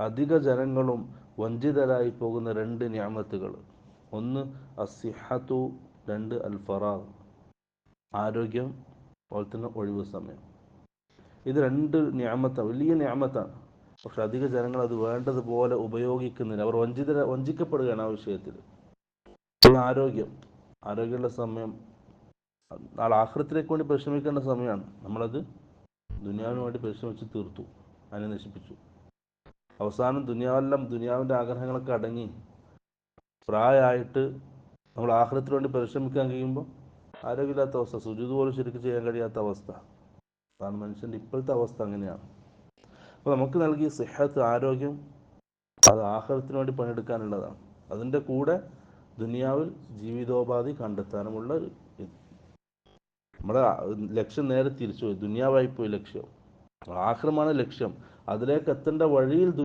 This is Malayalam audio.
അധിക ജനങ്ങളും വഞ്ചിതരായി പോകുന്ന രണ്ട് നിഅമത്തുകൾ. ഒന്ന് അസ്സിഹത്തു, രണ്ട് അൽ ഫറാഗ്, ആരോഗ്യം, അതുപോലെ തന്നെ ഒഴിവ് സമയം. ഇത് രണ്ട് നിഅമത്താണ്, വലിയ നിഅമത്താണ്. പക്ഷെ അധിക ജനങ്ങൾ അത് വേണ്ടതുപോലെ ഉപയോഗിക്കുന്നില്ല. അവർ വഞ്ചിക്കപ്പെടുകയാണ് ആ വിഷയത്തിൽ. ആരോഗ്യം, ആരോഗ്യമുള്ള സമയം നാളെ ആഖിറത്തിലേക്ക് വേണ്ടി പരിശ്രമിക്കേണ്ട സമയമാണ്. നമ്മളത് ദുനിയാവിന് വേണ്ടി പരിശ്രമിച്ച് തീർത്തു, അതിനെ നശിപ്പിച്ചു. അവസാനം ദുനിയാവിൻ്റെ ആഗ്രഹങ്ങളൊക്കെ അടങ്ങി പ്രായമായിട്ട് നമ്മൾ ആഖിറത്തിന് വേണ്ടി പരിശ്രമിക്കാൻ കഴിയുമ്പോൾ ആരോഗ്യമില്ലാത്ത അവസ്ഥ, സുജൂദ് പോലും ശരിക്കും ചെയ്യാൻ കഴിയാത്ത അവസ്ഥ. അതാണ് മനുഷ്യൻ്റെ ഇപ്പോഴത്തെ അവസ്ഥ. അങ്ങനെയാണ്. അപ്പോൾ നമുക്ക് നൽകിയ സിഹത്ത്, ആരോഗ്യം, അത് ആഖിറത്തിന് വേണ്ടി പണിയെടുക്കാനുള്ളതാണ്. അതിൻ്റെ കൂടെ ദുനിയാവിൽ ജീവിതോപാധി കണ്ടെത്താനുമുള്ള നമ്മുടെ ലക്ഷ്യം നേരെ തിരിച്ചു പോയി. ദുനിയാവായി പോയി ലക്ഷ്യം. ആഖിറമാണ് ലക്ഷ്യം. അതിലേക്ക് എത്തേണ്ട വഴിയിൽ